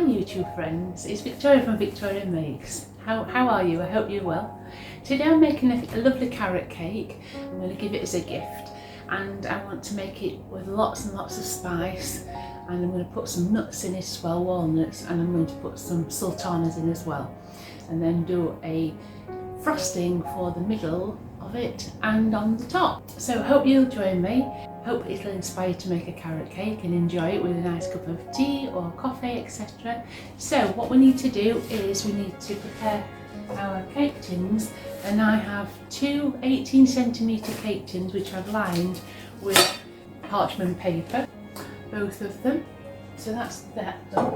YouTube friends, it's Victoria from Victorian Makes. How are you? I hope you're well. Today I'm making a lovely carrot cake. I'm going to give it as a gift, and I want to make it with lots and lots of spice, and I'm going to put some nuts in it as well, walnuts, and I'm going to put some sultanas in as well, and then do a frosting for the middle of it and on the top. So I hope you'll join me. Hope it'll inspire you to make a carrot cake and enjoy it with a nice cup of tea or coffee, etc. So what we need to do is we need to prepare our cake tins, and I have two 18cm cake tins which I've lined with parchment paper, both of them. So that's that done.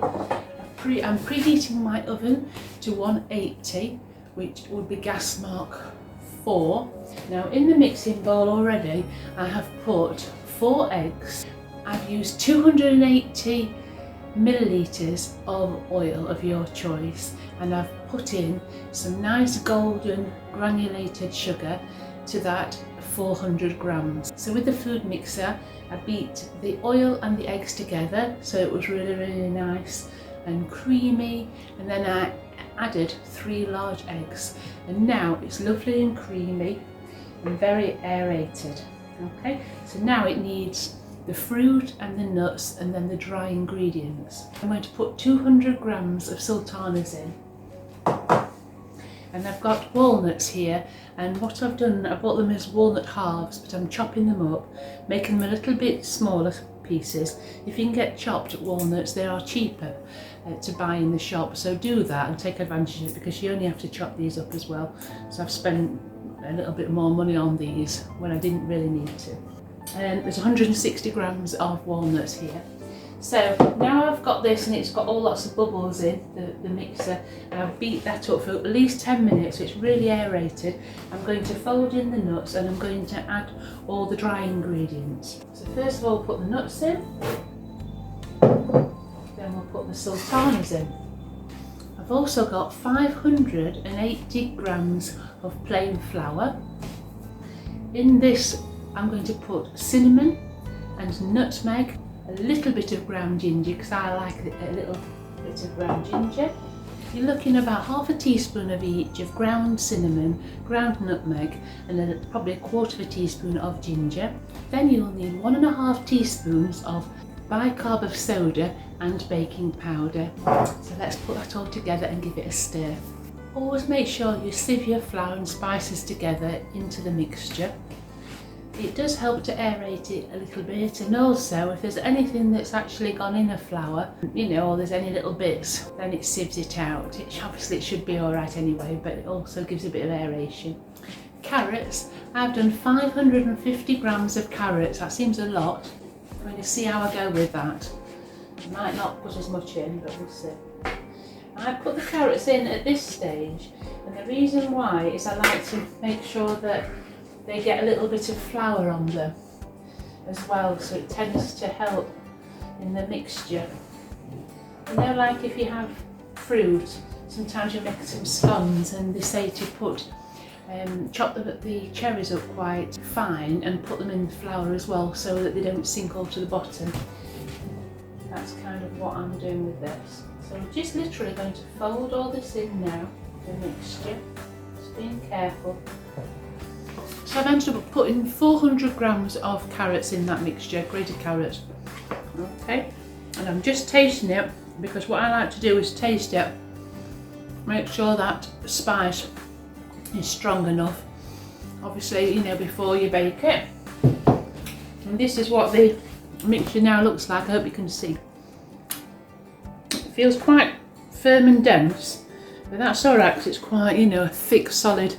I'm preheating my oven to 180, which would be gas mark 4. Now in the mixing bowl already I have put 4 eggs. I've used 280 millilitres of oil of your choice, and I've put in some nice golden granulated sugar to that 400 grams. So with the food mixer I beat the oil and the eggs together so it was really nice and creamy, and then I added 3 large eggs, and now it's lovely and creamy and very aerated. Okay, so now it needs the fruit and the nuts and then the dry ingredients. I'm going to put 200 grams of sultanas in, and I've got walnuts here, and what I've done, I bought them as walnut halves, but I'm chopping them up, making them a little bit smaller pieces. If you can get chopped walnuts, they are cheaper to buy in the shop, so do that and take advantage of it, because you only have to chop these up as well. So I've spent a little bit more money on these when I didn't really need to. And there's 160 grams of walnuts here. So now I've got this, and it's got all lots of bubbles in the mixer, and I've beat that up for at least 10 minutes so it's really aerated. I'm going to fold in the nuts, and I'm going to add all the dry ingredients. So first of all, put the nuts in, then we'll put the sultanas in. I've also got 580 grams of plain flour. In this I'm going to put cinnamon and nutmeg, a little bit of ground ginger because I like a little bit of ground ginger. You're looking about half a teaspoon of each of ground cinnamon, ground nutmeg, and then probably a quarter of a teaspoon of ginger. Then you'll need 1.5 teaspoons of bicarb of soda and baking powder. So let's put that all together and give it a stir. Always make sure you sieve your flour and spices together into the mixture. It does help to aerate it a little bit, and also if there's anything that's actually gone in a flour, you know, or there's any little bits, then it sieves it out. Obviously it should be alright anyway, but it also gives a bit of aeration. Carrots, I've done 550 grams of carrots. That seems a lot. I'm going to see how I go with that. I might not put as much in, but we'll see. I put the carrots in at this stage, and the reason why is I like to make sure that they get a little bit of flour on them as well, so it tends to help in the mixture. You know, like if you have fruit, sometimes you make some scones and they say to put chop the cherries up quite fine and put them in the flour as well so that they don't sink all to the bottom. That's kind of what I'm doing with this. So I'm just literally going to fold all this in now, the mixture, just being careful. So I've ended up putting 400 grams of carrots in that mixture, grated carrots. Okay, and I'm just tasting it, because what I like to do is taste it, make sure that spice is strong enough, obviously, you know, before you bake it. And this is what the mixture now looks like. I hope you can see. It feels quite firm and dense, but that's alright because it's quite, you know, a thick solid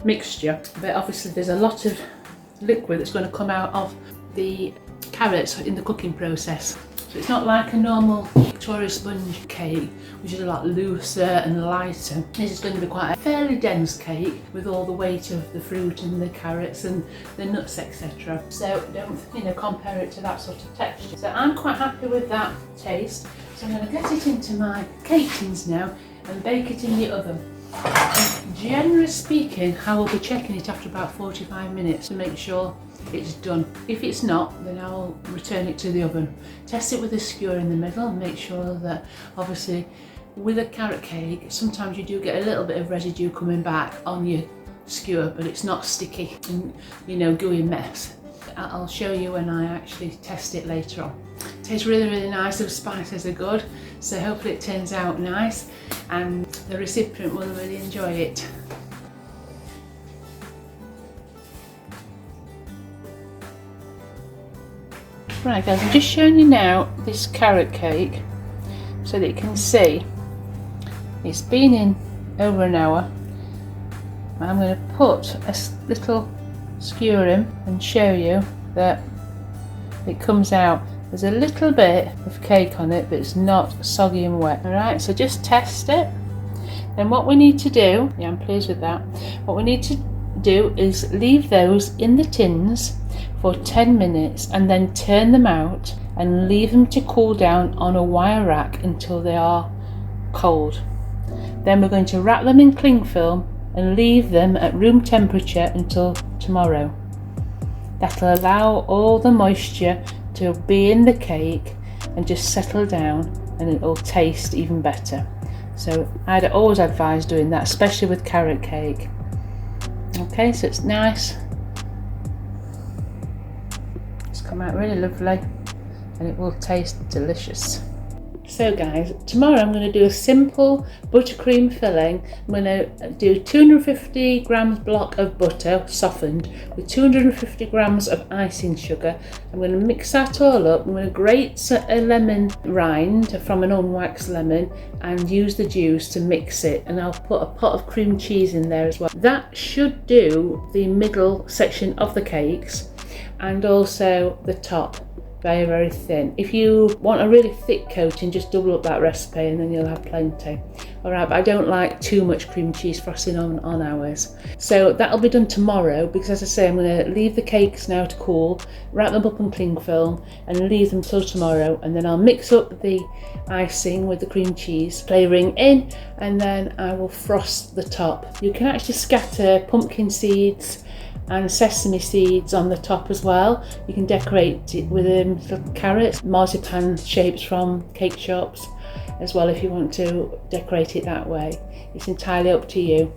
mixture, but obviously there's a lot of liquid that's going to come out of the carrots in the cooking process. So it's not like a normal Victoria sponge cake, which is a lot looser and lighter. This is going to be quite a fairly dense cake with all the weight of the fruit and the carrots and the nuts, etc. So don't, you know, compare it to that sort of texture. So I'm quite happy with that taste. So I'm going to get it into my cake tins now and bake it in the oven. Generally speaking, I will be checking it after about 45 minutes to make sure it's done. If it's not, then I'll return it to the oven. Test it with a skewer in the middle and make sure that, obviously, with a carrot cake, sometimes you do get a little bit of residue coming back on your skewer, but it's not sticky and, you know, gooey mess. I'll show you when I actually test it later on. It tastes really, really nice. The spices are good, so hopefully it turns out nice and the recipient will really enjoy it. Right guys, I'm just showing you now this carrot cake so that you can see it's been in over an hour. I'm going to put a little skewer in and show you that it comes out. There's a little bit of cake on it, but it's not soggy and wet. Alright, so just test it. Then what we need to do, yeah, I'm pleased with that. What we need to do is leave those in the tins for 10 minutes and then turn them out and leave them to cool down on a wire rack until they are cold. Then we're going to wrap them in cling film and leave them at room temperature until tomorrow. That'll allow all the moisture to be in the cake and just settle down, and it'll taste even better. So I'd always advise doing that, especially with carrot cake. Okay, so it's nice. It's come out really lovely and it will taste delicious. So guys, tomorrow I'm going to do a simple buttercream filling. I'm going to do 250 grams block of butter softened with 250 grams of icing sugar. I'm going to mix that all up. I'm going to grate a lemon rind from an unwaxed lemon and use the juice to mix it, and I'll put a pot of cream cheese in there as well. That should do the middle section of the cakes and also the top. Very, very thin. If you want a really thick coating, just double up that recipe and then you'll have plenty. Alright, but I don't like too much cream cheese frosting on ours. So that'll be done tomorrow, because as I say, I'm going to leave the cakes now to cool, wrap them up in cling film and leave them till tomorrow, and then I'll mix up the icing with the cream cheese flavouring in, and then I will frost the top. You can actually scatter pumpkin seeds and sesame seeds on the top as well. You can decorate it with little carrots, marzipan shapes from cake shops as well if you want to decorate it that way. It's entirely up to you.